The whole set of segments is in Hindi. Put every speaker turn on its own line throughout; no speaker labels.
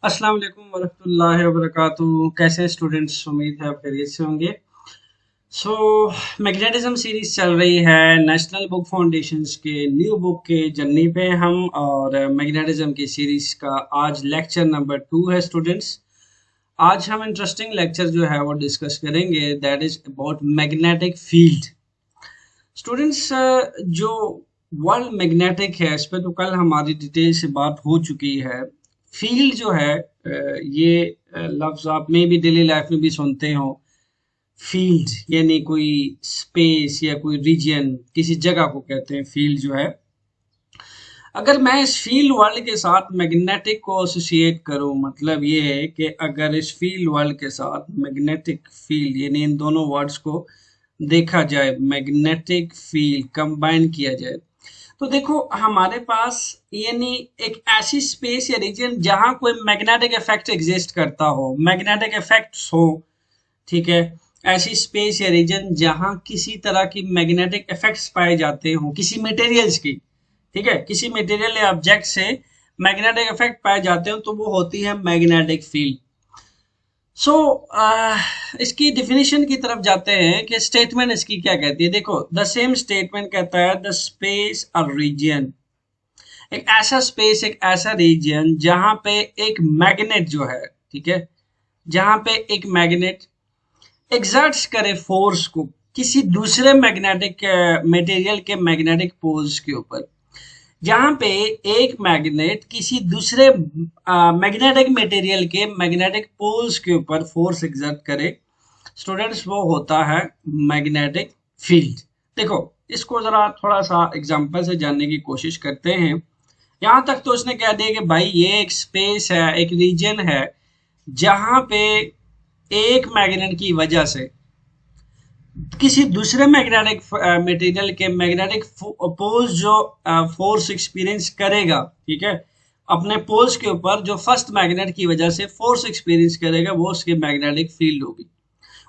अस्सलाम वालेकुम वरहमतुल्लाहि वबरकातुहू। कैसे स्टूडेंट्स, उम्मीद है आप खैरियत से होंगे। सो मैग्नेटिज्म सीरीज चल रही है नेशनल बुक फाउंडेशंस के न्यू बुक के जर्नी पे हम, और मैग्नेटिज्म की सीरीज का आज लेक्चर नंबर 2 है स्टूडेंट्स। आज हम इंटरेस्टिंग लेक्चर जो है वो डिस्कस करेंगे, that is about magnetic field. Students, जो वर्ल्ड मैग्नेटिक है इस पे तो कल हमारी डिटेल से बात हो चुकी है। फील्ड जो है, ये लफ्ज आप में भी डेली लाइफ में भी सुनते हो। फील्ड यानी कोई स्पेस या कोई रीजन, किसी जगह को कहते हैं फील्ड जो है। अगर मैं इस फील्ड वर्ल्ड के साथ मैग्नेटिक को एसोसिएट करूं, मतलब ये है कि अगर इस फील्ड वर्ल्ड के साथ मैग्नेटिक फील्ड यानी इन दोनों वर्ड्स को देखा जाए, मैग्नेटिक फील्ड कंबाइन किया जाए, तो देखो हमारे पास यानी एक ऐसी स्पेस या रीजन जहां कोई मैग्नेटिक इफेक्ट एग्जिस्ट करता हो, मैग्नेटिक इफेक्ट्स हो, ठीक है। ऐसी स्पेस या रीजन जहां किसी तरह की मैग्नेटिक इफेक्ट्स पाए जाते हो किसी मटेरियल्स की, ठीक है, किसी मटेरियल या ऑब्जेक्ट से मैग्नेटिक इफेक्ट पाए जाते हो, तो वो होती है मैग्नेटिक फील्ड। सो इसकी डिफिनीशन की तरफ जाते हैं कि स्टेटमेंट इसकी क्या कहती है। देखो, द सेम स्टेटमेंट कहता है द स्पेस और रीजन, एक ऐसा स्पेस, एक ऐसा रीजन जहां पे एक मैग्नेट जो है, ठीक है, जहां पे एक मैग्नेट एक्सर्ट्स करे फोर्स को किसी दूसरे मैग्नेटिक मटेरियल के मैग्नेटिक पोल्स के ऊपर। जहां पे एक मैग्नेट किसी दूसरे मैग्नेटिक मटेरियल के मैग्नेटिक पोल्स के ऊपर फोर्स एक्सर्ट करे, स्टूडेंट्स, वो होता है मैग्नेटिक फील्ड। देखो, इसको जरा थोड़ा सा एग्जांपल से जानने की कोशिश करते हैं। यहां तक तो उसने कह दिया कि भाई ये एक स्पेस है, एक रीजन है जहां पे एक मैग्नेट की वजह से किसी दूसरे मैग्नेटिक मटेरियल के मैग्नेटिक पोल्स जो फोर्स एक्सपीरियंस करेगा, ठीक है, अपने पोल्स के ऊपर जो फर्स्ट मैग्नेट की वजह से फोर्स एक्सपीरियंस करेगा, वो उसकी मैग्नेटिक फील्ड होगी।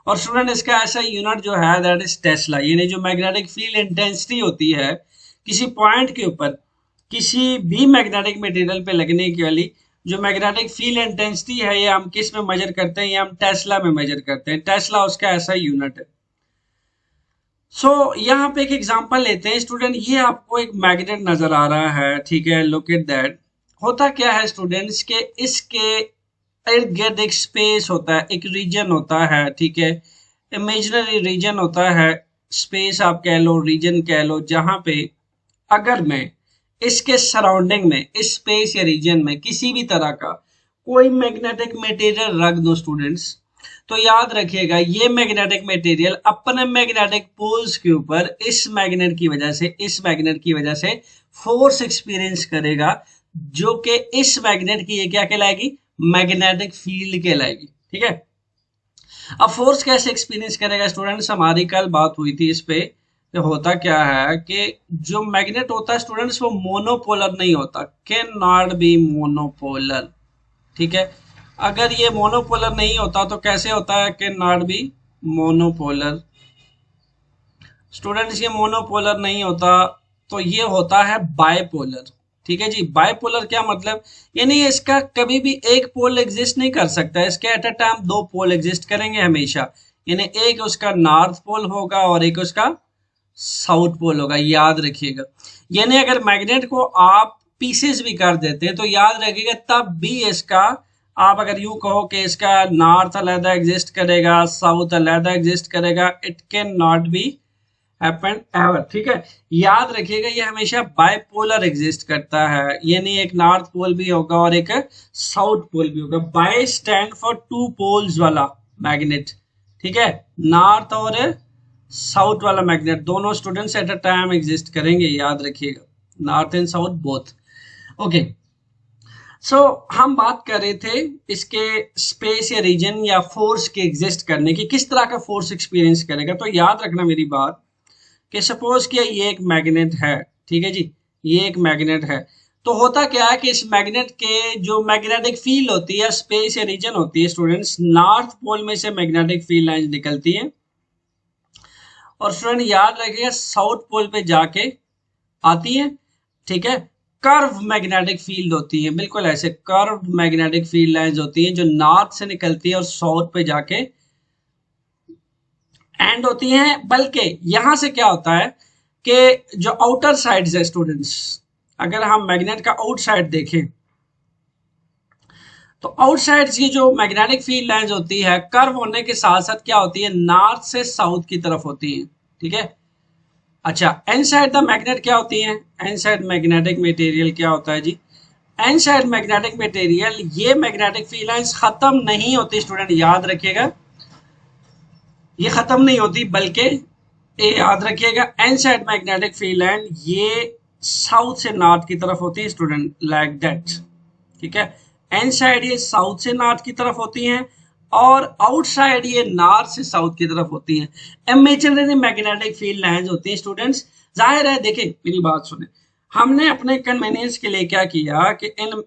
और स्टूडेंट, इसका ऐसा यूनिट जो है दैट इज टेस्ला, यानी जो मैग्नेटिक फील्ड इंटेंसिटी होती है किसी पॉइंट के ऊपर किसी भी मैग्नेटिक मटेरियल पे लगने की वाली जो मैग्नेटिक फील्ड इंटेंसिटी है, ये हम किस में मेजर करते हैं? ये हम टेस्ला में मेजर करते हैं। टेस्ला उसका ऐसा यूनिट है। सो यहाँ पे एक एग्जांपल लेते हैं स्टूडेंट। ये आपको एक मैग्नेट नजर आ रहा है, ठीक है, लुक एट दैट। होता क्या है स्टूडेंट्स के इसके इर्द गिर्द एक स्पेस होता है, एक रीजन होता है, ठीक है, इमेजिनरी रीजन होता है, स्पेस आप कह लो, रीजन कह लो, जहां पे अगर मैं इसके सराउंडिंग में, इस स्पेस या रीजन में किसी भी तरह का कोई मैग्नेटिक मटेरियल रख दो स्टूडेंट्स, तो याद रखिएगा ये मैग्नेटिक मटेरियल अपने मैग्नेटिक पोल्स के ऊपर इस मैग्नेट की वजह से, इस मैग्नेट की वजह से फोर्स एक्सपीरियंस करेगा, जो कि इस मैग्नेट की ये क्या कहलाएगी? मैग्नेटिक फील्ड कहलाएगी, ठीक है। अब फोर्स कैसे एक्सपीरियंस करेगा स्टूडेंट्स? हमारी कल बात हुई थी इस पे। तो होता क्या है कि जो मैग्नेट होता है स्टूडेंट्स, वो मोनोपोलर नहीं होता, कैन नॉट बी मोनोपोलर, ठीक है। अगर ये मोनोपोलर नहीं होता तो कैसे होता है? Can not be monopolar. Students, ये मोनोपोलर नहीं होता तो ये होता है बायपोलर, ठीक है जी। बायपोलर क्या मतलब? यानी इसका कभी भी एक पोल एग्जिस्ट नहीं कर सकता, इसके एट अ टाइम दो पोल एग्जिस्ट करेंगे हमेशा। यानी एक उसका नॉर्थ पोल होगा और एक उसका साउथ पोल होगा, याद रखिएगा। यानी अगर मैग्नेट को आप पीसेस भी कर देते हैं तो याद रखिएगा तब भी इसका, आप अगर यूं कहो कि इसका नॉर्थ अलहदा एग्जिस्ट करेगा, साउथ अलहदा एग्जिस्ट करेगा, it can not be happen ever, ठीक है। याद रखिएगा ये हमेशा बायपोलर एग्जिस्ट करता है, यानी एक नॉर्थ पोल भी होगा और एक साउथ पोल भी होगा। Bi stand for two poles वाला मैग्नेट, ठीक है, नॉर्थ और साउथ वाला मैग्नेट दोनों students at a time exist करेंगे, याद रखिएगा, north and south both. Okay, so हम बात कर रहे थे इसके स्पेस या रीजन या फोर्स के एग्जिस्ट करने की, किस तरह का फोर्स एक्सपीरियंस करेगा। तो याद रखना मेरी बात कि सपोज कि ये एक मैग्नेट है, ठीक है जी, ये एक मैग्नेट है। तो होता क्या है कि इस मैग्नेट के जो मैग्नेटिक फील्ड होती है, स्पेस या रीजन होती है स्टूडेंट्स, नॉर्थ पोल में से मैग्नेटिक फील्ड लाइन निकलती है और स्टूडेंट याद रखिएगा साउथ पोल पे जाके आती है, ठीक है। कर्व मैग्नेटिक फील्ड होती है, बिल्कुल ऐसे कर्व मैग्नेटिक फील्ड लाइंस होती हैं जो नॉर्थ से निकलती है और साउथ पे जाके एंड होती हैं। बल्कि यहां से क्या होता है कि जो आउटर साइड्स है स्टूडेंट्स, अगर हम मैग्नेट का आउट साइड देखें तो आउटसाइड की जो मैग्नेटिक फील्ड लाइंस होती है कर्व होने के साथ साथ क्या होती है, नॉर्थ से साउथ की तरफ होती है। ठीक है, अच्छा एन साइड द मैग्नेट क्या होती है, एन साइड मैग्नेटिक मटेरियल क्या होता है जी, एन साइड मैग्नेटिक मटेरियल, ये मैग्नेटिक फील्ड लाइंस खत्म नहीं होती स्टूडेंट, याद रखिएगा ये खत्म नहीं होती, बल्कि ये याद रखिएगा N side magnetic field line ये साउथ से नॉर्थ की तरफ होती है स्टूडेंट, लाइक दैट। ठीक है, एन साइड ये साउथ से नॉर्थ की तरफ होती हैं और आउटसाइड ये नॉर्थ से साउथ की तरफ होती हैं। इमेजिनरी मैग्नेटिक फील्ड लाइंस होती हैं स्टूडेंट्स। जाहिर है, देखें मेरी बात सुने, हमने अपने कन्वीनियंस के लिए क्या किया कि इन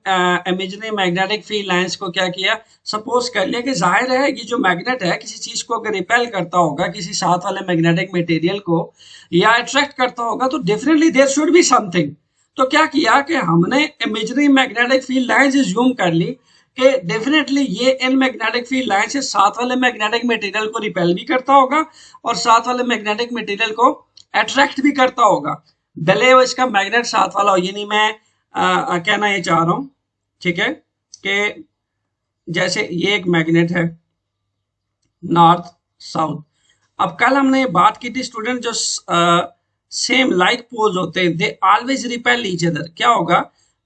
इमेजिनरी मैग्नेटिक फील्ड लाइंस को क्या किया, सपोज कर लिया कि जाहिर है ये जो मैग्नेट है किसी चीज को अगर रिपेल करता होगा, किसी साथ वाले मैग्नेटिक मटेरियल को या अट्रैक्ट करता होगा, तो definitely there should be something. तो क्या किया कि हमने imaginary magnetic field lines assume कर ली कि डेफिनेटली ये इन मैग्नेटिक फील्ड लाइन से साथ वाले मैग्नेटिक मटेरियल को रिपेल भी करता होगा और साथ वाले मैग्नेटिक मटेरियल को अट्रैक्ट भी करता होगा, भले वो इसका मैग्नेट साथ वाला हो। ये नहीं मैं कहना ये चाह रहा हूं, ठीक है, कि जैसे ये एक मैग्नेट है नॉर्थ साउथ। अब कल हमने बात की थी स्टूडेंट, जो सेम लाइक पोल्स होते हैं they always repel each other. क्या होगा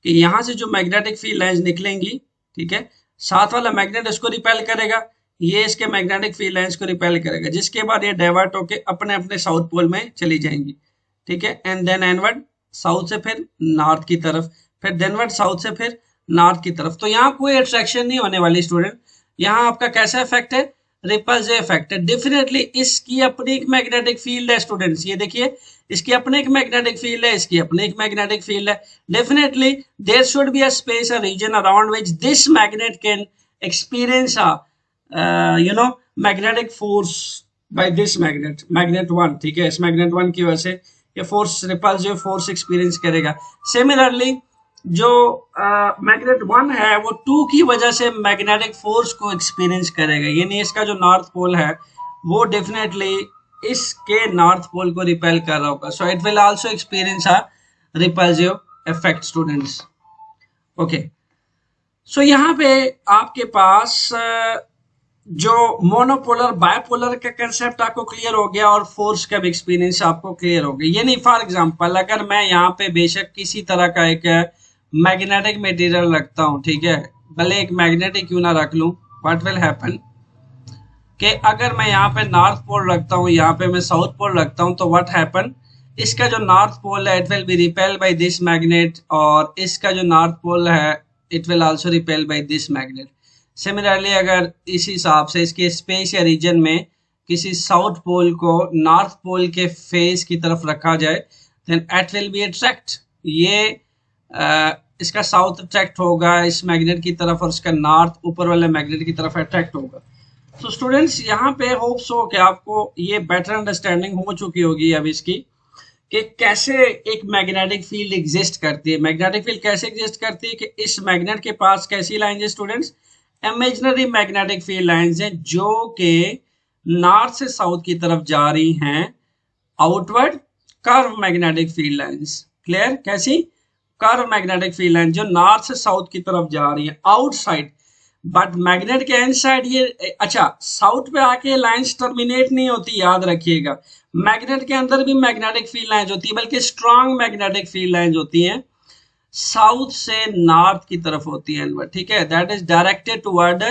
कि यहां से जो मैग्नेटिक फील्ड लाइंस निकलेंगी, ठीक है, साथ वाला मैग्नेट इसको रिपेल करेगा, ये इसके मैग्नेटिक फील्ड लाइंस को रिपेल करेगा, जिसके बाद ये डाइवर्ट होके अपने अपने साउथ पोल में चली जाएंगी। ठीक है, एंड देन एनवर्ड साउथ से फिर नॉर्थ की तरफ, फिर देनवर्ड साउथ से फिर नॉर्थ की तरफ। तो यहाँ कोई अट्रैक्शन नहीं होने वाली स्टूडेंट, यहाँ आपका कैसा इफेक्ट है, रिपल्सिव इफेक्ट है। डेफिनेटली इसकी अपनी एक मैग्नेटिक फील्ड है स्टूडेंट्स, ये देखिए इसकी अपनी एक मैग्नेटिक फील्ड है, इसकी अपनी एक मैग्नेटिक फील्ड है। Definitely there should be a space, a region around which this magnet can experience a magnetic force by this magnet, magnet 1। ठीक है, इस मैग्नेट 1 की वजह से ये फोर्स, रिपल्सिव फोर्स एक्सपीरियंस करेगा। सिमिलरली जो मैग्नेट 1 है वो 2 की वजह से मैग्नेटिक फोर्स को एक्सपीरियंस करेगा, यानी इसका जो नॉर्थ पोल है वो डेफिनेटली इसके नॉर्थ पोल को रिपेल कर रहा होगा, so it will also experience a repulsive effect students. Okay, so यहाँ पे आपके पास जो मोनोपोलर बायपोलर का कंसेप्ट आपको क्लियर हो गया और फोर्स का भी एक्सपीरियंस आपको क्लियर हो गया। ये नहीं, फॉर एग्जांपल अगर मैं यहाँ पे बेशक किसी तरह का एक मैग्नेटिक मटेरियल रखता हूँ, ठीक है, भले एक मैग्नेटिक क्यों ना रख लूं, व्हाट विल हैपन कि अगर मैं यहाँ पे नॉर्थ पोल रखता हूँ, यहाँ पे मैं साउथ पोल रखता हूँ, तो व्हाट हैपन, इसका जो नॉर्थ पोल है it will B repel by this magnet और इसका जो नॉर्थ पोल है it will also repel by this magnet. Similarly अगर इस हिसाब से इसके स्पेस या रीजन में किसी साउथ पोल को नॉर्थ पोल के फेस की तरफ रखा जाए, then it will be attract, ये इसका साउथ अट्रैक्ट होगा इस मैग्नेट की तरफ और इसका नॉर्थ ऊपर वाले मैग्नेट की तरफ अट्रैक्ट होगा। तो स्टूडेंट्स यहाँ पे होप्स हो कि आपको ये बेटर अंडरस्टैंडिंग हो चुकी होगी अब इसकी कि कैसे एक मैग्नेटिक फील्ड एग्जिस्ट करती है। मैग्नेटिक फील्ड कैसे एग्जिस्ट करती है कि इस मैग्नेट के पास कैसी लाइन है students, imaginary magnetic field lines हैं जो कि नॉर्थ से साउथ की तरफ जा रही हैं, outward curve magnetic field lines. Clear, कैसी कर्व मैग्नेटिक फील्ड लाइन जो नॉर्थ से साउथ की तरफ जा रही है आउटसाइड, बट मैग्नेट के एंड साइड ये, अच्छा साउथ पे आके लाइंस टर्मिनेट नहीं होती, याद रखिएगा मैग्नेट के अंदर भी मैग्नेटिक फील्ड लाइंस होती है, बल्कि स्ट्रॉन्ग मैग्नेटिक फील्ड लाइंस होती हैं साउथ से नॉर्थ की तरफ होती है। ठीक है, that is directed toward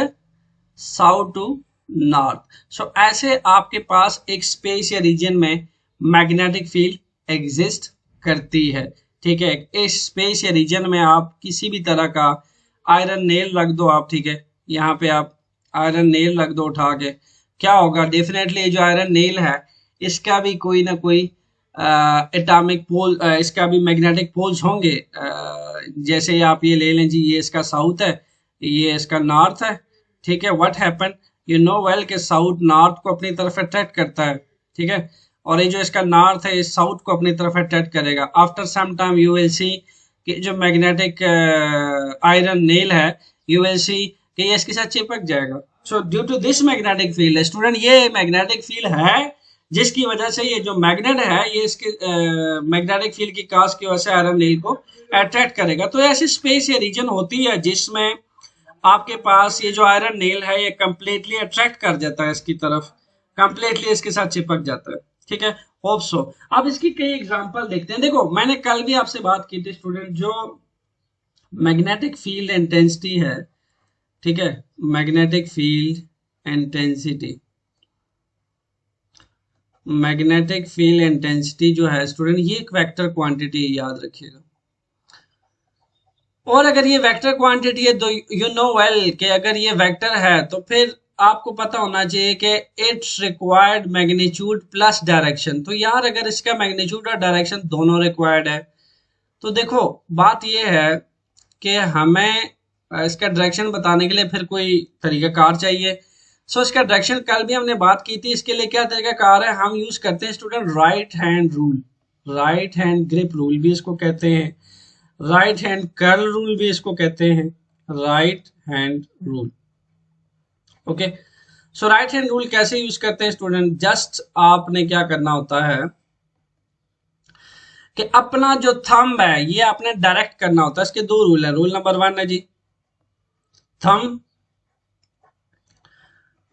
south to north. So ऐसे आपके पास एक स्पेस या रीजन में मैग्नेटिक फील्ड एग्जिस्ट करती है। ठीक है, इस स्पेस या रीजन में आप किसी भी तरह का आयरन नेल रख दो आप, ठीक है, यहाँ पे आप आयरन नेल रख दो उठा के, क्या होगा, डेफिनेटली जो आयरन नेल है इसका भी कोई ना कोई एटॉमिक पोल, इसका भी मैग्नेटिक पोल्स होंगे। जैसे आप ये ले लें जी, ये इसका साउथ है, ये इसका नॉर्थ है। ठीक है, what happen, you know well के साउथ नॉर्थ को अपनी तरफ अट्रैक्ट करता है। ठीक है, और ये जो इसका नॉर्थ है ये साउथ को अपनी तरफ अट्रैक्ट करेगा। After some time you will see कि जो मैग्नेटिक आयरन नेल है, यू विल सी कि ये इसके साथ चिपक जाएगा। So due to this magnetic field student, ये मैग्नेटिक फील्ड है जिसकी वजह से ये जो मैग्नेट है ये इसके मैग्नेटिक फील्ड की काज की वजह से आयरन नेल को अट्रैक्ट करेगा। तो ऐसी स्पेस या रीजन होती है जिसमें आपके पास ये जो आयरन नेल है ये कंप्लीटली अट्रैक्ट कर जाता है इसकी तरफ, कंप्लीटली इसके साथ चिपक जाता है। ठीक है, होप सो। अब इसकी कई एग्जांपल देखते हैं। देखो मैंने कल भी आपसे बात की थी स्टूडेंट, जो मैग्नेटिक फील्ड इंटेंसिटी है, ठीक है, magnetic field intensity, magnetic field intensity जो है स्टूडेंट, ये एक वेक्टर क्वांटिटी, याद रखिएगा। और अगर ये वेक्टर क्वांटिटी है तो यू नो वेल कि अगर ये वेक्टर है तो फिर आपको पता होना चाहिए कि it's required magnitude plus direction. तो यार अगर इसका मैग्नीट्यूड और डायरेक्शन दोनों रिक्वायर्ड है तो देखो बात ये है कि हमें इसका डायरेक्शन बताने के लिए फिर कोई तरीकाकार चाहिए। सो इसका डायरेक्शन कल भी हमने बात की थी। इसके लिए क्या तरीकाकार है, हम यूज करते हैं student right hand rule, right hand grip rule भी इसको कहते हैं, राइट हैंड कर्ल रूल भी इसको कहते हैं, राइट हैंड रूल। ओके, सो राइट हैंड रूल कैसे यूज करते हैं स्टूडेंट, जस्ट आपने क्या करना होता है कि अपना जो थंब है ये आपने डायरेक्ट करना होता है। इसके दो रूल है। रूल नंबर 1 है जी, थंब,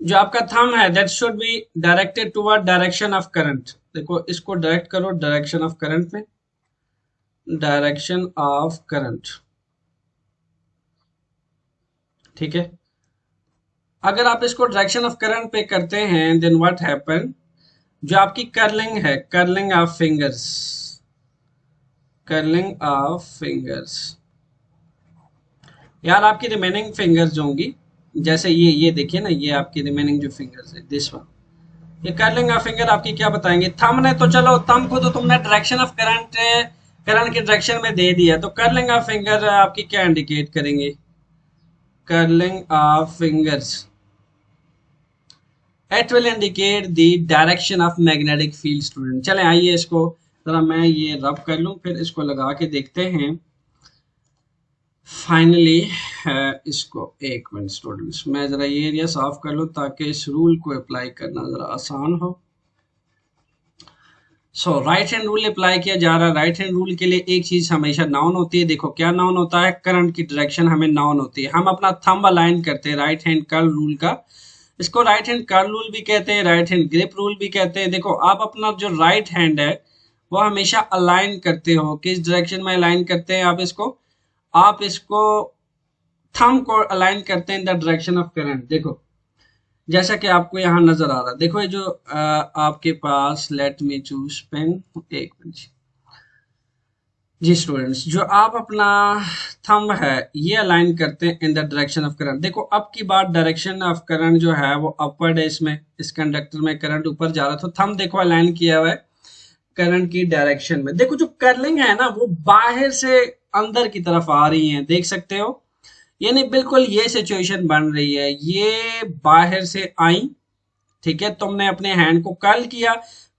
जो आपका थंब है that should be directed toward direction of current. देखो इसको डायरेक्ट करो डायरेक्शन ऑफ करंट में, डायरेक्शन ऑफ करंट। ठीक है, अगर आप इसको डायरेक्शन ऑफ करंट पे करते हैं देन व्हाट हैपन, जो आपकी कर्लिंग है, curling of fingers, curling of fingers, यार आपकी रिमेनिंग फिंगर्स जो होंगी, जैसे ये देखिए ना, ये आपकी रिमेनिंग जो फिंगर्स है दिस वन, ये कर्लिंग ऑफ फिंगर आपकी क्या बताएंगे। थंब ने तो चलो, थंब को तो तुमने डायरेक्शन ऑफ करंट, करंट के डायरेक्शन में दे दिया, तो कर्लिंग ऑफ फिंगर आपकी क्या इंडिकेट करेंगे, curling of fingers it will indicate the direction of magnetic field student. चलें आइए इसको जरा मैं ये रब कर लूं, फिर इसको लगा के देखते हैं फाइनली इसको। एक मिनट स्टूडेंट्स, मैं जरा ये एरिया साफ कर लूं ताकि इस रूल को अप्लाई करना जरा आसान हो। सो राइट हैंड रूल अप्लाई किया जा रहा है। राइट हैंड रूल के लिए एक चीज हमेशा नाउन होती है। देखो क्या नाउन होता है, करंट की डायरेक्शन हमें नाउन होती है। हम अपना थंब अलाइन करते हैं राइट हैंड कर्ल रूल का, इसको राइट हैंड कर्ल रूल भी कहते हैं, राइट हैंड ग्रिप रूल भी कहते हैं। देखो आप अपना जो राइट हैंड है वो हमेशा अलाइन करते हो, किस डायरेक्शन में अलाइन करते हैं आप इसको थंब को अलाइन करते हैं इन द डायरेक्शन ऑफ करंट। देखो जैसा कि आपको यहाँ नजर आ रहा है, देखो ये जो आपके पास, लेट मी चूज पेन, एक मिनट जी स्टूडेंट्स, जो आप अपना थंब है ये अलाइन करते हैं इन द डायरेक्शन ऑफ करंट। देखो अब की बात डायरेक्शन ऑफ करंट जो है वो अपवर्ड है, इसमें इस कंडक्टर में करंट ऊपर जा रहा है, तो थंब देखो अलाइन किया हुआ है करंट की डायरेक्शन में। देखो जो कर्लिंग है ना वो बाहर से अंदर की तरफ आ रही है, देख सकते हो, यानी बिल्कुल ये सिचुएशन बन रही है, ये बाहर से आई, ठीक है, तुमने अपने हैंड को कर्ल किया,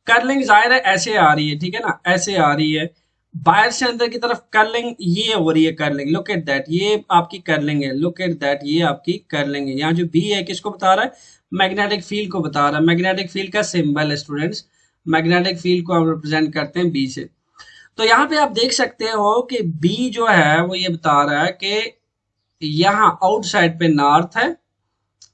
कर्लिंग जाहिर है ऐसे आ रही है, ठीक है ना, ऐसे आ रही है, बाहर से अंदर की तरफ कर्लिंग ये हो रही है, कर्लिंग, लुक एट दैट, ये आपकी कर्लिंग है, लुक एट दैट, ये आपकी कर्लिंग है। यहाँ जो बी है किसको बता रहा है, मैग्नेटिक फील्ड को बता रहा है। मैग्नेटिक फील्ड का सिंबल है स्टूडेंट्स, मैग्नेटिक फील्ड को हम रिप्रेजेंट करते हैं बी से। तो यहाँ पे आप देख सकते हो कि बी जो है वो ये बता रहा है कि यहाँ आउटसाइड पे नॉर्थ है,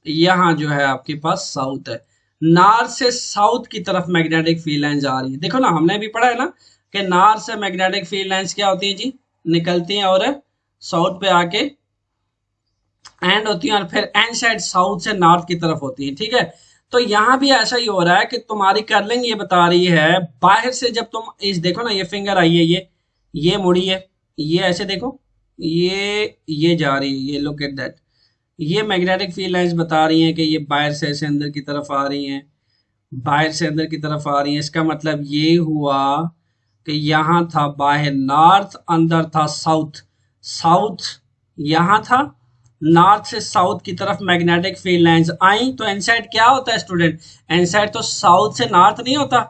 यहाँ जो है आपके पास साउथ है, नॉर्थ से साउथ की तरफ मैग्नेटिक फील्ड लाइंस आ रही है। देखो ना हमने भी पढ़ा है ना कि नॉर्थ से मैग्नेटिक फील्ड लाइंस क्या होती है जी, निकलती हैं और साउथ पे आके एंड होती हैं, और फिर एंड साइड साउथ से नॉर्थ की तरफ होती है, ठीक है। तो यहाँ भी ऐसा ही हो रहा है कि तुम्हारी कर्लिंग ये बता रही है बाहर से, जब तुम इस देखो ना ये फिंगर आई है, ये मुड़ी है, ये ऐसे देखो, ये जा रही है, ये लुक एट दैट, ये मैग्नेटिक फील्ड लाइंस बता रही हैं कि ये बाहर से ऐसे अंदर की तरफ आ रही हैं, बाहर से अंदर की तरफ आ रही हैं। इसका मतलब ये हुआ कि यहाँ था बाहर नॉर्थ, अंदर था साउथ, साउथ यहाँ था, नॉर्थ से साउथ की तरफ मैग्नेटिक फील्ड लाइंस आई। तो इनसाइड क्या होता है स्टूडेंट, इनसाइड तो साउथ से नॉर्थ नहीं होता,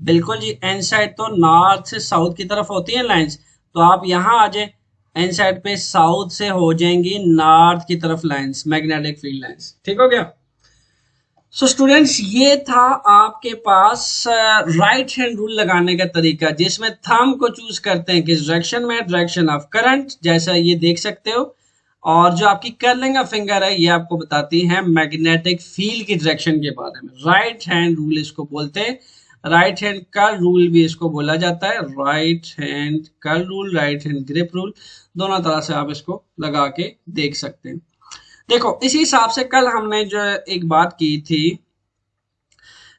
बिल्कुल जी, इनसाइड तो नॉर्थ से साउथ की तरफ होती है लाइंस। तो आप यहाँ आ जाए, एन साइड पे साउथ से हो जाएंगी नॉर्थ की तरफ लाइंस, मैग्नेटिक फील्ड लाइंस। ठीक हो गया। सो स्टूडेंट्स, ये था आपके पास राइट हैंड रूल लगाने का तरीका, जिसमें थंब को चूज करते हैं किस डायरेक्शन में, डायरेक्शन ऑफ करंट, जैसा ये देख सकते हो। और जो आपकी कर्लिंग का फिंगर है, ये आपको बताती है मैग्नेटिक फील्ड की डायरेक्शन के बारे में। राइट हैंड रूल इसको बोलते हैं, राइट हैंड कर्ल रूल भी इसको बोला जाता है। Right hand curl rule, right hand grip rule, दोनों तरह से आप इसको लगा के देख सकते हैं। देखो, इसी हिसाब से कल हमने जो एक बात की थी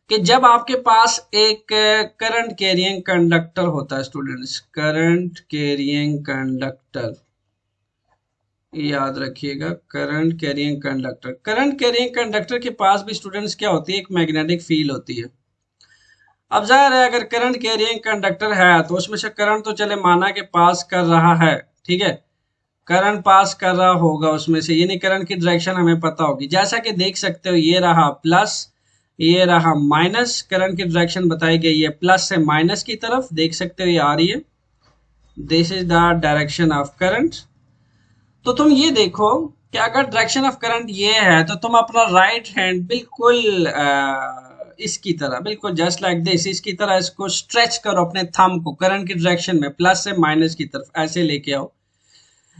कि जब आपके पास एक करंट कैरियंग कंडक्टर होता है स्टूडेंट्स, करंट कैरियंग कंडक्टर, याद रखिएगा, current carrying conductor, current carrying conductor के पास भी स्टूडेंट्स क्या होती है, एक मैग्नेटिक फील्ड होती है। अब जाहिर है अगर करंट कैरियंग कंडक्टर है तो उसमें से करंट तो चले माना के पास कर रहा है, ठीक है, करंट पास कर रहा होगा उसमें से, यानी करंट की डायरेक्शन हमें पता होगी। जैसा कि देख सकते हो, ये रहा प्लस, ये रहा माइनस, करंट की डायरेक्शन बताई गई है प्लस से माइनस की तरफ, देख सकते हो ये आ रही है, this is the direction of current. तो तुम ये देखो कि अगर डायरेक्शन ऑफ करंट ये है तो तुम अपना राइट हैंड बिल्कुल इसकी तरह, बिल्कुल जस्ट लाइक दिस, इसकी तरह इसको स्ट्रेच करो अपने थंब को करंट की डायरेक्शन में, प्लस से माइनस की तरफ ऐसे लेके आओ।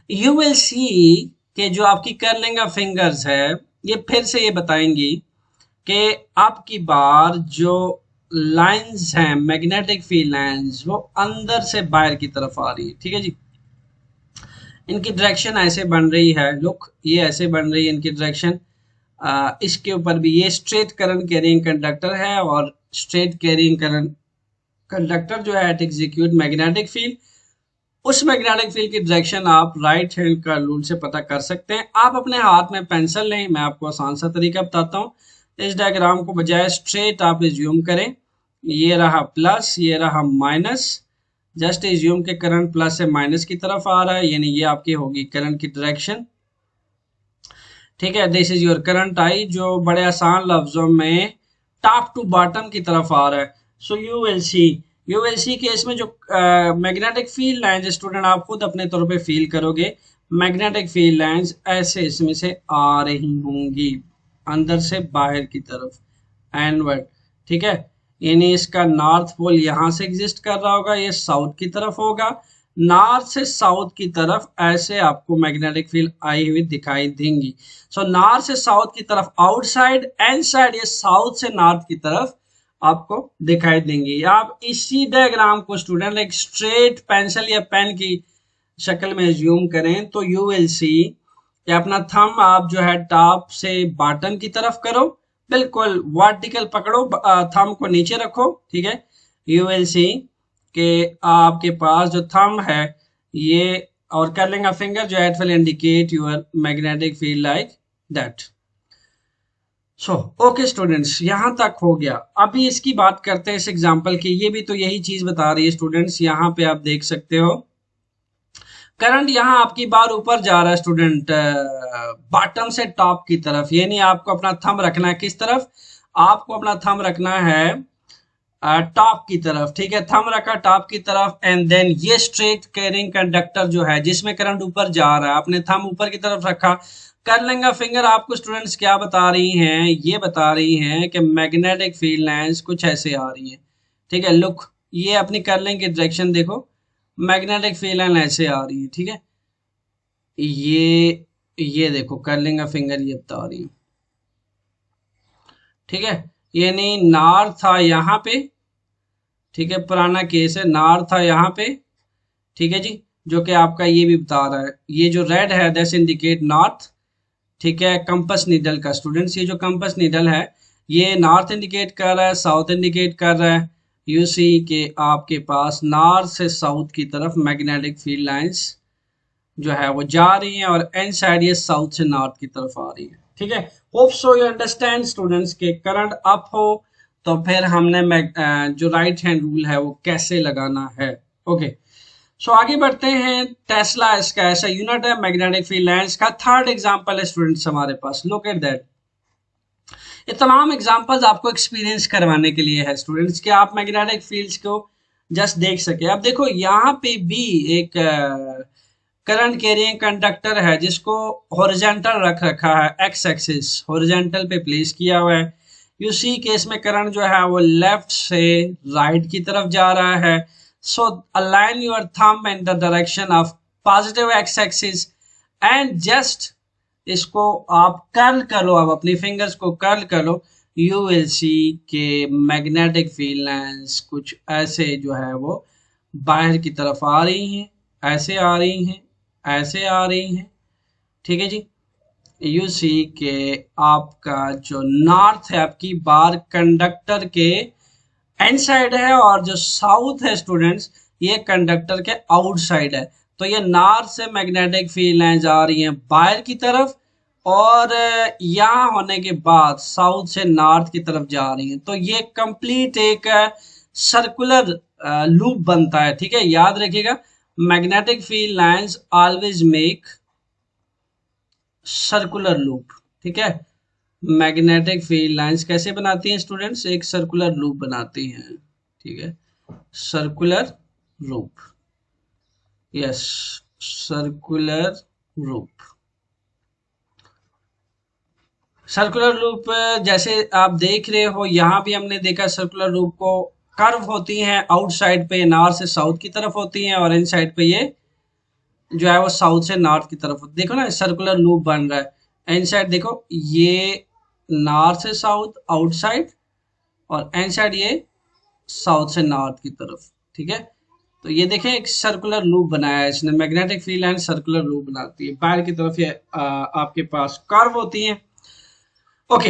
यू विल सी कि जो आपकी कर्लिंग ऑफ फिंगर्स है, ये फिर से ये बताएंगी कि आपकी बार जो लाइंस हैं, मैग्नेटिक फील्ड लाइंस, वो अंदर से बाहर की तरफ आ रही है। ठीक है जी, इनकी डायरेक्शन ऐसे बन रही है, लुक, ये ऐसे बन रही है इनकी डायरेक्शन। इसके ऊपर भी ये स्ट्रेट करंट कैरिंग कंडक्टर है, और स्ट्रेट कैरिंग करंट कंडक्टर जो है, इट एग्जीक्यूट मैग्नेटिक फील्ड। उस मैग्नेटिक फील्ड की डायरेक्शन आप राइट हैंड का रूल से पता कर सकते हैं। आप अपने हाथ में पेंसिल लें, मैं आपको आसान सा तरीका बताता हूँ। इस डायग्राम को बजाय स्ट्रेट आप एज्यूम करें, ये रहा प्लस, ये रहा माइनस, जस्ट एज्यूम के करंट प्लस से माइनस की तरफ आ रहा है, यानी ये आपकी होगी करंट की डायरेक्शन। ठीक है, this is your current I, जो बड़े आसान लफ्जों में टॉप टू बॉटम की तरफ आ रहा है। सो यू विल सी के इसमें जो मैग्नेटिक फील्ड लाइंस, स्टूडेंट आप खुद अपने तौर पे फील करोगे, मैग्नेटिक फील्ड लाइंस ऐसे इसमें से आ रही होंगी अंदर से बाहर की तरफ, एनवर्ड। ठीक है, यानी इसका नॉर्थ पोल यहाँ से एग्जिस्ट कर रहा होगा, ये साउथ की तरफ होगा, नॉर्थ से साउथ की तरफ ऐसे आपको मैग्नेटिक फील्ड आई हुई दिखाई देंगी। सो नॉर्थ से साउथ की तरफ आउटसाइड, एंड साइड ये साउथ से नॉर्थ की तरफ आपको दिखाई देंगी। आप इसी डायग्राम को स्टूडेंट एक स्ट्रेट पेंसिल या पेन की शक्ल में जूम करें तो यू विल सी कि अपना थंब आप जो है टॉप से बॉटम की तरफ करो, बिल्कुल वर्टिकल पकड़ो, थंब को नीचे रखो। ठीक है, यू विल सी कि आपके पास जो थंब है ये, और कर्लिंग अ फिंगर जो है, it will indicate your magnetic field like that. So okay students, यहां तक हो गया। अभी इसकी बात करते हैं इस एग्जांपल की, ये भी तो यही चीज बता रही है स्टूडेंट्स। यहाँ पे आप देख सकते हो करंट यहाँ आपकी बार ऊपर जा रहा है स्टूडेंट, बॉटम से टॉप की तरफ, यानी आपको अपना थंब रखना है किस तरफ, आपको अपना थंब रखना है टॉप की तरफ। ठीक है, थंब रखा टॉप की तरफ, एंड देन ये स्ट्रेट कैरिंग कंडक्टर जो है जिसमें करंट ऊपर जा रहा है, आपने थंब ऊपर की तरफ रखा। कर्लिंग ऑफ फिंगर आपको स्टूडेंट्स क्या बता रही हैं, ये बता रही हैं कि मैग्नेटिक फील्ड लाइंस कुछ ऐसे आ रही है। ठीक है, लुक, ये अपनी कर्लिंग की डायरेक्शन देखो, मैग्नेटिक फील्ड लाइन ऐसे आ रही है। ठीक है, ये देखो कर्लिंग ऑफ फिंगर ये बता रही है। ठीक है, यानी नॉर्थ था यहाँ पे, ठीक है, पुराना केस है, नॉर्थ था यहाँ पे। ठीक है जी, जो कि आपका ये भी बता रहा है, ये जो रेड है दैट्स इंडिकेट नॉर्थ। ठीक है, कंपस नीडल का स्टूडेंट्स, ये जो कंपस नीडल है ये नॉर्थ इंडिकेट कर रहा है, साउथ इंडिकेट कर रहा है। यू सी के आपके पास नॉर्थ से साउथ की तरफ मैग्नेटिक फील्ड लाइंस जो है वो जा रही हैं, और एन साइड ये साउथ से नॉर्थ की तरफ आ रही है। ठीक है, hope so you understand students के करंट अप हो तो फिर हमने जो राइट हैंड रूल है वो कैसे लगाना है। ओके, सो आगे बढ़ते हैं। टेस्ला इसका ऐसा यूनिट है मैग्नेटिक फील्ड लाइंस का। थर्ड एग्जांपल है स्टूडेंट्स हमारे पास, लुक एट दैट। ये तमाम एग्जांपल्स आपको एक्सपीरियंस करवाने के लिए है स्टूडेंट्स, कि आप मैग्नेटिक फील्ड्स को जस्ट देख सके। अब देखो यहाँ पे भी एक करंट कैरिंग कंडक्टर है जिसको हॉरिजॉन्टल रख रखा है, एक्स एक्सिस हॉरिजॉन्टल पे प्लेस किया हुआ है। यू सी केस में करंट जो है वो लेफ्ट से राइट की तरफ जा रहा है। So align your thumb in the direction of positive x axis and just इसको आप कर्ल कर लो, आप अपनी फिंगर्स को कर्ल कर लो। यू विल सी के मैग्नेटिक फील्ड लाइंस कुछ ऐसे जो है वो बाहर की तरफ आ रही हैं, ऐसे आ रही हैं, ऐसे आ रही हैं। ठीक है जी। यू सी के आपका जो नॉर्थ है आपकी बार कंडक्टर के एंड साइड है और जो साउथ है स्टूडेंट्स ये कंडक्टर के आउटसाइड है। तो ये नॉर्थ से मैग्नेटिक फील्ड लाइंस आ रही हैं बाहर की तरफ और यहाँ होने के बाद साउथ से नॉर्थ की तरफ जा रही हैं। तो ये कंप्लीट एक सर्कुलर लूप बनता है। ठीक है, याद रखिएगा magnetic field lines always make circular loop. ठीक है, मैग्नेटिक फील्ड लाइंस कैसे बनाती हैं स्टूडेंट्स, एक सर्कुलर लूप बनाती हैं। ठीक है, circular loop, yes circular loop. Circular loop जैसे आप देख रहे हो यहाँ भी हमने देखा सर्कुलर लूप को, कर्व होती हैं आउटसाइड पे नॉर्थ से साउथ की तरफ होती हैं और इनसाइड पे ये जो है वो साउथ से नॉर्थ की तरफ। देखो ना सर्कुलर लूप बन रहा है। इनसाइड देखो ये नॉर्थ से साउथ आउटसाइड और इनसाइड ये साउथ से नॉर्थ की तरफ। ठीक है, तो ये देखें एक सर्कुलर लूप बनाया है इसने। Magnetic field line circular loop बनाती है, बाहर की तरफ ये आपके पास कर्व होती है। ओके,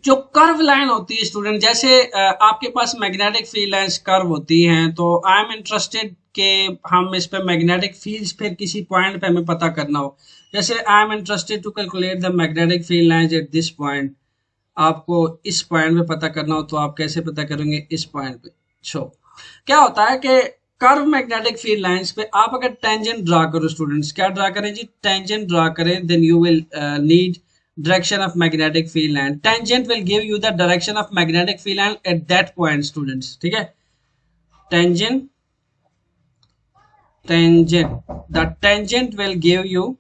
जो कर्व लाइन होती है स्टूडेंट, जैसे आपके पास मैग्नेटिक फील्ड लाइंस कर्व होती हैं, तो आई एम इंटरेस्टेड कि हम इस पे मैग्नेटिक फील्ड्स फिर किसी पॉइंट पे हमें पता करना हो। जैसे I am interested to calculate the magnetic field lines at this point. आपको इस पॉइंट पे पता करना हो तो आप कैसे पता करेंगे, इस पॉइंट पे। सो क्या होता है कि कर्व मैग्नेटिक फील्ड लाइंस पे आप अगर टेंजेंट ड्रा करो स्टूडेंट्स, क्या ड्रा करें जी, टेंजेंट ड्रा करें, then you will need direction of magnetic field line. Tangent will give you the direction of magnetic field line at that point students. ठीक है, tangent the tangent will give you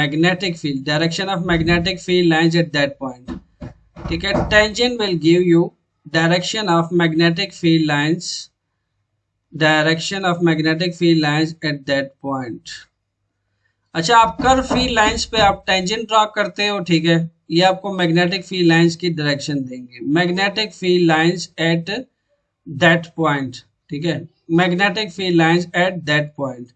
magnetic field, direction of magnetic field lines at that point. ठीक है, tangent will give you direction of magnetic field lines at that point. अच्छा, आप कर्व फील्ड लाइंस पे आप टेंजेंट ड्रा करते हो। ठीक है, ये आपको मैग्नेटिक फील्ड लाइंस की डायरेक्शन देंगे, magnetic field lines eight that point. ठीक है, magnetic field lines eight that point.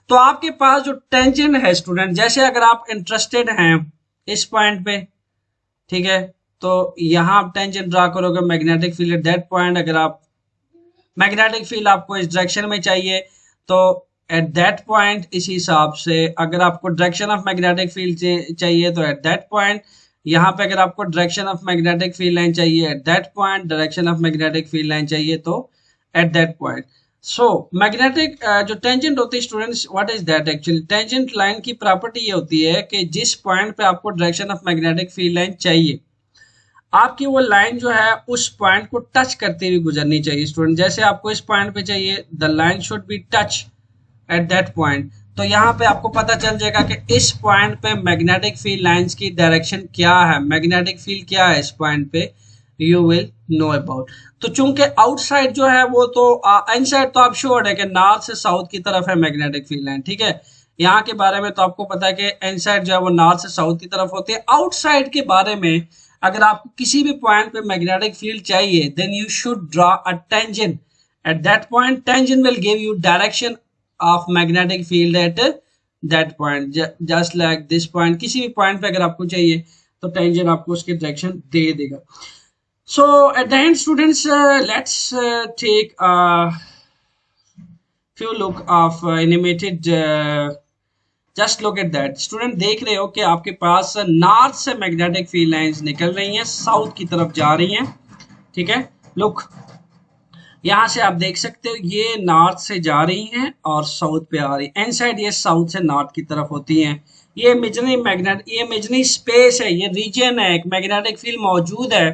तो आपके पास जो टेंजेंट है स्टूडेंट, जैसे अगर आप इंटरेस्टेड हैं इस पॉइंट पे, ठीक है, तो यहाँ आप टेंजेंट ड्रा करोगे magnetic field at that point. अगर आप मैग्नेटिक फील्ड आपको इस डायरेक्शन में चाहिए तो एट दैट पॉइंट, इस हिसाब से अगर आपको डायरेक्शन ऑफ मैग्नेटिक फील्ड चाहिए तो एट दैट पॉइंट, यहाँ पे अगर आपको direction of magnetic field line चाहिए at that point, direction of magnetic field line चाहिए तो at that point. So magnetic जो टेंजेंट होती है students, what is that actually, tangent line की प्रॉपर्टी ये होती है कि जिस पॉइंट पे आपको direction of magnetic field line चाहिए, आपकी वो लाइन जो है उस पॉइंट को टच करते हुए गुजरनी चाहिए स्टूडेंट। जैसे आपको इस पॉइंट पे चाहिए, the line should be touch eight that point, तो यहाँ पे आपको पता चल जाएगा कि इस पॉइंट पे मैग्नेटिक फील्ड लाइंस की डायरेक्शन क्या है, मैग्नेटिक फील्ड क्या है इस पॉइंट पे, यू विल नो अबाउट। तो चूंकि आउटसाइड जो है वो तो इनसाइड तो आप श्योर है कि नॉर्थ से साउथ की तरफ है मैग्नेटिक फील्ड लाइन। ठीक है, यहाँ के बारे में तो आपको पता है कि इनसाइड जो है वो नॉर्थ से साउथ की तरफ होती है। आउटसाइड के बारे में अगर आपको किसी भी पॉइंट पे मैग्नेटिक फील्ड चाहिए, then you should draw a tangent at that point. Tangent will give you direction of magnetic field at that point, just like this point. किसी भी पॉइंट पे अगर आपको चाहिए तो टेंजेंट आपको उसकी डायरेक्शन दे देगा। So at the end students, let's take few look of animated just look at that student, देख रहे हो कि आपके पास नॉर्थ से मैग्नेटिक फील्ड लाइंस निकल रही हैं, साउथ की तरफ जा रही हैं। ठीक है, लुक यहाँ से आप देख सकते हो ये नॉर्थ से जा रही हैं और साउथ पे आ रही है। इनसाइड ये साउथ से नॉर्थ की तरफ होती हैं। ये इमेजिनरी मैग्नेट, ये इमेजिनरी स्पेस है, ये रीजन है, एक मैग्नेटिक फील्ड मौजूद है।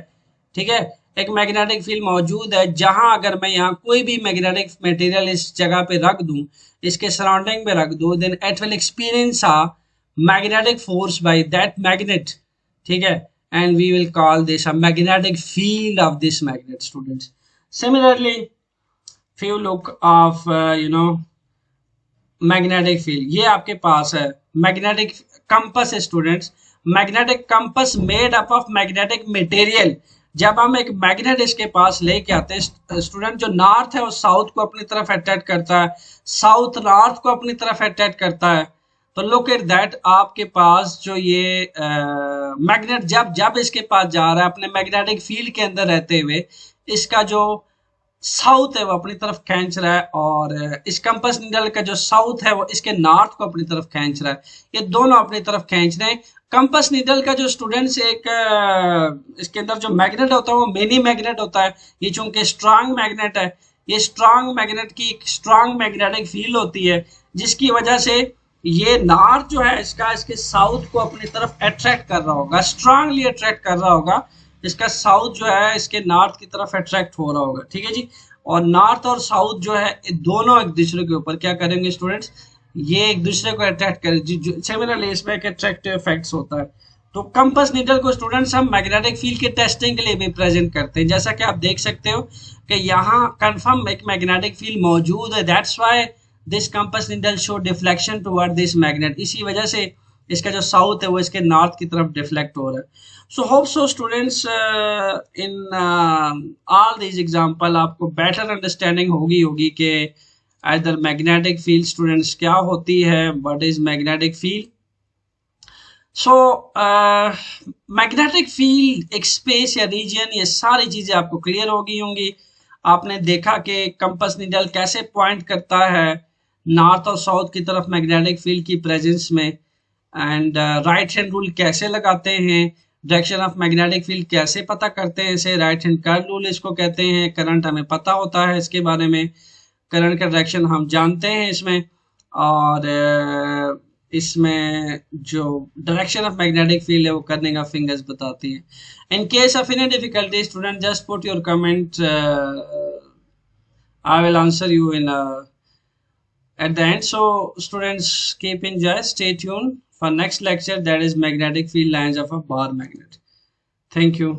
ठीक है, एक मैग्नेटिक फील्ड मौजूद है, जहां अगर मैं यहाँ कोई भी मैग्नेटिक मटेरियल इस जगह पे रख दूं, इसके सराउंडिंग में रख दूं, then it will experience a magnetic force by that magnet, ठीक है, and we will call this a magnetic field of this magnet students. Similarly few look of magnetic field. ये आपके पास है magnetic compass students. Magnetic compass made up of magnetic material. जब हम एक मैग्नेट इसके पास लेके आते हैं स्टूडेंट, जो नॉर्थ है वो साउथ को अपनी तरफ अट्रैक्ट करता है, साउथ नॉर्थ को अपनी तरफ अट्रैक्ट करता है. तो लुक एट दैट, आपके पास जो ये मैग्नेट जब जब इसके पास जा रहा है अपने मैग्नेटिक फील्ड के अंदर रहते हुए, इसका जो साउथ है वो अपनी तरफ खींच रहा है, और इस कंपस निडल का जो साउथ है वो इसके नॉर्थ को अपनी तरफ खींच रहा है. ये दोनों अपनी तरफ खींच रहे हैं. कंपस निडल का जो स्टूडेंट्स एक इसके अंदर जो मैग्नेट होता है वो मिनी मैग्नेट होता है. ये चूंकि स्ट्रांग मैग्नेट है, ये स्ट्रांग मैग्नेट की एक स्ट्रांग मैग्नेटिक फील्ड होती है, जिसकी वजह से ये नॉर्थ जो है इसका इसके साउथ को अपनी तरफ अट्रैक्ट कर रहा होगा, स्ट्रांगली अट्रैक्ट कर रहा होगा. इसका साउथ जो है इसके नॉर्थ की तरफ अट्रैक्ट हो रहा होगा, ठीक है जी. और नॉर्थ और साउथ जो है दोनों एक दूसरे के ऊपर क्या करेंगे स्टूडेंट्स, ये एक दूसरे को अट्रैक्ट करें. सिमिलरली इसमें एक अट्रैक्टिव इफेक्ट्स होता है. तो कंपस नीडल को स्टूडेंट्स हम मैग्नेटिक फील्ड के टेस्टिंग के लिए भी प्रेजेंट करते हैं. जैसा कि आप देख सकते हो कि यहाँ कंफर्म एक मैग्नेटिक फील्ड मौजूद है. That's why this compass needle show deflection toward this magnet. इसी वजह से इसका जो साउथ है वो इसके नॉर्थ की तरफ डिफ्लेक्ट हो रहा है. So hope so students, in all these example आपको better understanding होगी कि either magnetic field students क्या होती है, what is magnetic field. So magnetic field एक space या region, ये सारी चीजें आपको clear होंगी. आपने देखा कि कंपस निडल कैसे पॉइंट करता है नॉर्थ और साउथ की तरफ मैग्नेटिक फील्ड की प्रेजेंस में, एंड राइट हैंड रूल कैसे लगाते हैं, डायरेक्शन ऑफ मैग्नेटिक फील्ड कैसे पता करते हैं, इसे राइट हैंड कर्व रूल इसको कहते हैं. करंट हमें पता होता है इसके बारे में, करंट का डायरेक्शन हम जानते हैं इसमें, और इसमें जो डायरेक्शन ऑफ मैग्नेटिक फील्ड है वो करने का फिंगर्स बताती है. In case of any difficulty student just put your comment, I will answer you in at the end. So students, keep enjoy, stay tuned for next lecture, that is magnetic field lines of a bar magnet. Thank you.